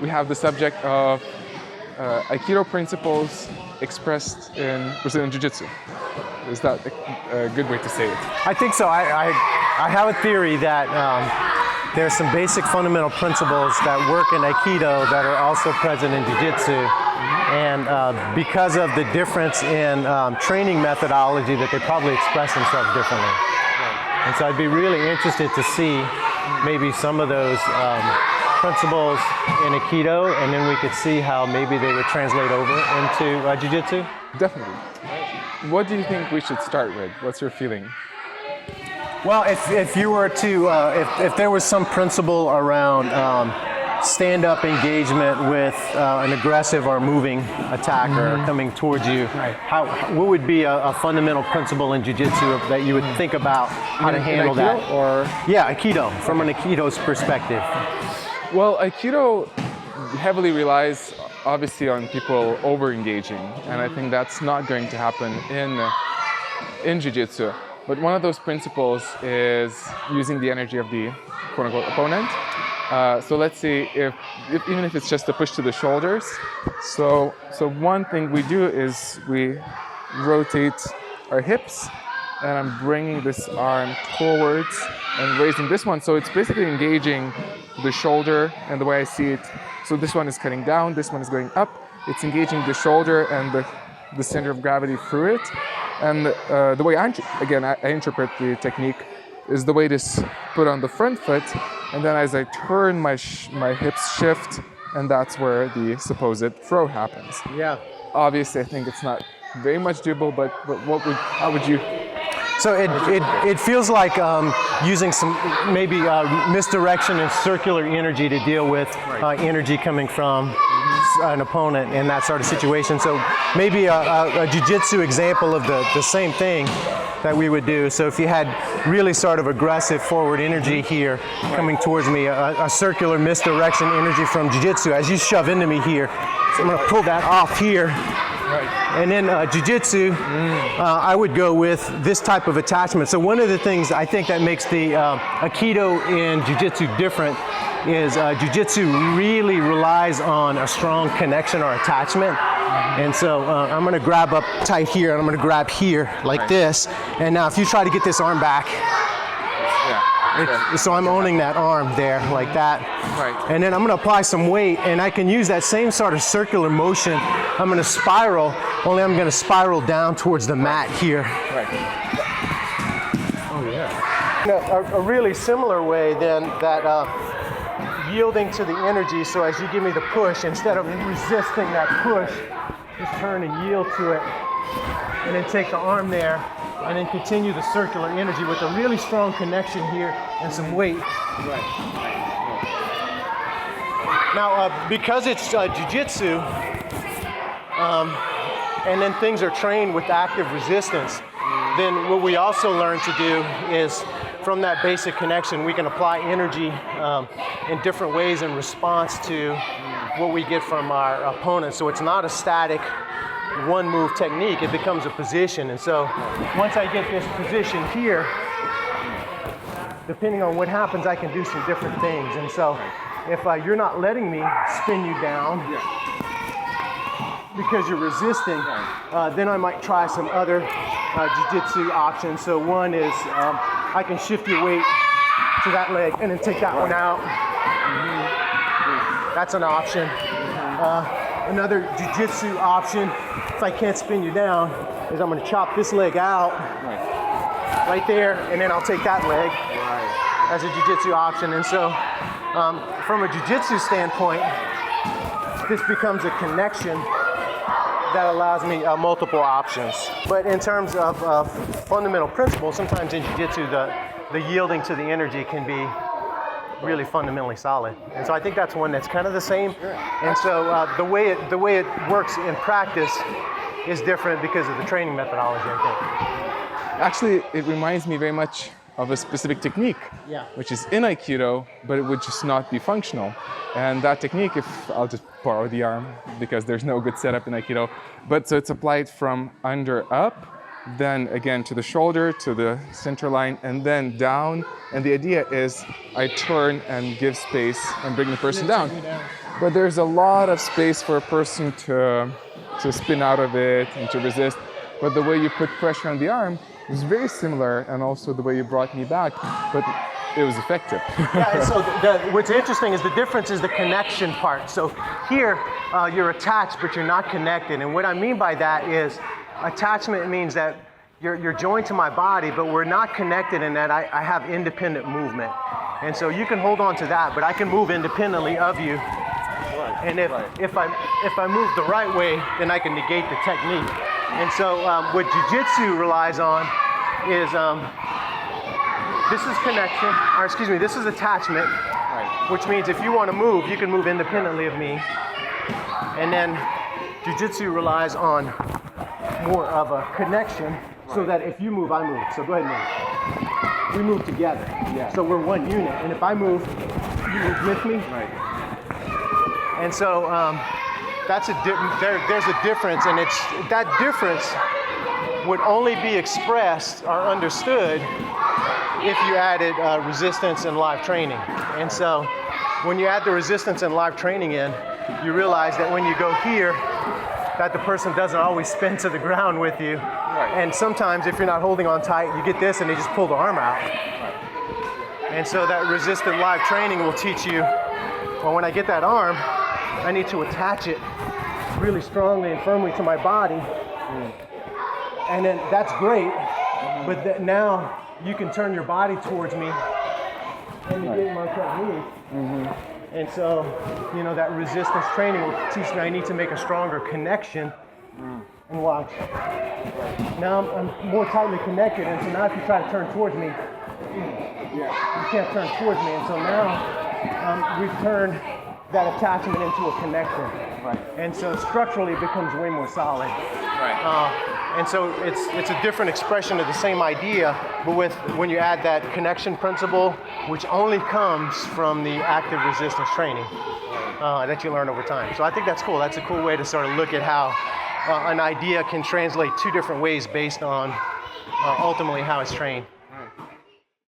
we have the subject of Aikido principles expressed in Brazilian Jiu Jitsu. Is that a good way to say it? I think so. I have a theory that there's some basic fundamental principles that work in Aikido that are also present in Jiu Jitsu. And because of the difference in training methodology, that they probably express themselves differently. And so I'd be really interested to see maybe some of those principles in Aikido, and then we could see how maybe they would translate over into Jiu Jitsu. Definitely. What do you think we should start with? What's your feeling? Well, if you were to, if there was some principle around stand-up engagement with an aggressive or moving attacker coming towards you, what would be a fundamental principle in Jiu Jitsu that you would think about how to handle that? Or? Yeah, Aikido, from an Aikido's perspective. Well, Aikido heavily relies obviously on people over-engaging, and I think that's not going to happen in Jiu Jitsu. But one of those principles is using the energy of the quote-unquote opponent. So let's see even if it's just a push to the shoulders. So one thing we do is we rotate our hips, and I'm bringing this arm towards and raising this one. So it's basically engaging the shoulder, and the way I see it, so this one is cutting down, this one is going up. It's engaging the shoulder and the center of gravity through it. And the way I interpret the technique is the way this put on the front foot, and then as I turn my hips shift, and that's where the supposed throw happens. Yeah. Obviously, I think it's not very much doable, but how would you? So it feels like using some maybe misdirection and circular energy to deal with energy coming from an opponent in that sort of situation. So maybe a jiu-jitsu example of the same thing that we would do. So if you had really sort of aggressive forward energy here coming towards me, a circular misdirection energy from jiu-jitsu, as you shove into me here, so I'm going to pull that off here. And then Jiu-Jitsu, I would go with this type of attachment. So one of the things I think that makes the Aikido in Jiu-Jitsu different is Jiu-Jitsu really relies on a strong connection or attachment. And so I'm going to grab up tight here, and I'm going to grab here like this. And now if you try to get this arm back, so I'm owning that arm there like that. Right. And then I'm going to apply some weight, and I can use that same sort of circular motion. I'm going to spiral, only I'm going to spiral down towards the mat here. Right. Oh yeah. A really similar way then that yielding to the energy. So as you give me the push, instead of resisting that push, just turn and yield to it, and then take the arm there, and then continue the circular energy with a really strong connection here and some weight. Right. Now, because it's Jiu-Jitsu, and then things are trained with active resistance, then what we also learn to do is, from that basic connection, we can apply energy in different ways in response to what we get from our opponent. So it's not a static one move technique, it becomes a position. And so once I get this position here, depending on what happens, I can do some different things. And so if you're not letting me spin you down because you're resisting, then I might try some other jiu-jitsu options. So one is I can shift your weight to that leg and then take that one out. That's an option. Another jiu-jitsu option, if I can't spin you down, is I'm going to chop this leg out right there, and then I'll take that leg as a jiu-jitsu option. And so from a jiu-jitsu standpoint, this becomes a connection that allows me multiple options. But in terms of fundamental principles, sometimes in jiu-jitsu the yielding to the energy can be really fundamentally solid. And so I think that's one that's kind of the same. And so the way it works in practice is different because of the training methodology, I think. Actually, it reminds me very much of a specific technique, which is in Aikido, but it would just not be functional. And that technique, if I'll just borrow the arm because there's no good setup in Aikido, but so it's applied from under up, then again to the shoulder, to the center line, and then down. And the idea is I turn and give space and bring the person down. but there's a lot of space for a person to spin out of it and to resist. But the way you put pressure on the arm was very similar, and also the way you brought me back, but it was effective. Yeah, and so what's interesting is the difference is the connection part. So here, you're attached, but you're not connected. And what I mean by that is attachment means that you're joined to my body, but we're not connected in that I have independent movement. And so you can hold on to that, but I can move independently of you. Right. And if I move the right way, then I can negate the technique. And so what Jiu Jitsu relies on is this is connection, or excuse me, this is attachment, which means if you want to move, you can move independently of me. And then Jiu Jitsu relies on more of a connection, so that if you move, I move. So go ahead and move. We move together. Yeah. So we're one unit. And if I move, you move with me. Right. And so that's there's a difference, and it's that difference would only be expressed or understood if you added resistance and live training. And so when you add the resistance and live training in, you realize that when you go here, that the person doesn't always spin to the ground with you. Right. And sometimes if you're not holding on tight, you get this and they just pull the arm out. Right. And so that resistant live training will teach you, well, when I get that arm, I need to attach it really strongly and firmly to my body. And then that's great, but now you can turn your body towards me and negate my technique. And so, you know, that resistance training will teach me I need to make a stronger connection. And watch. Now I'm more tightly connected, and so now if you try to turn towards me, you can't turn towards me. And so now we've turned that attachment into a connection. Right. And so structurally it becomes way more solid. Right. And so it's a different expression of the same idea, but when you add that connection principle, which only comes from the active resistance training that you learn over time. So I think that's cool. That's a cool way to sort of look at how an idea can translate two different ways based on ultimately how it's trained.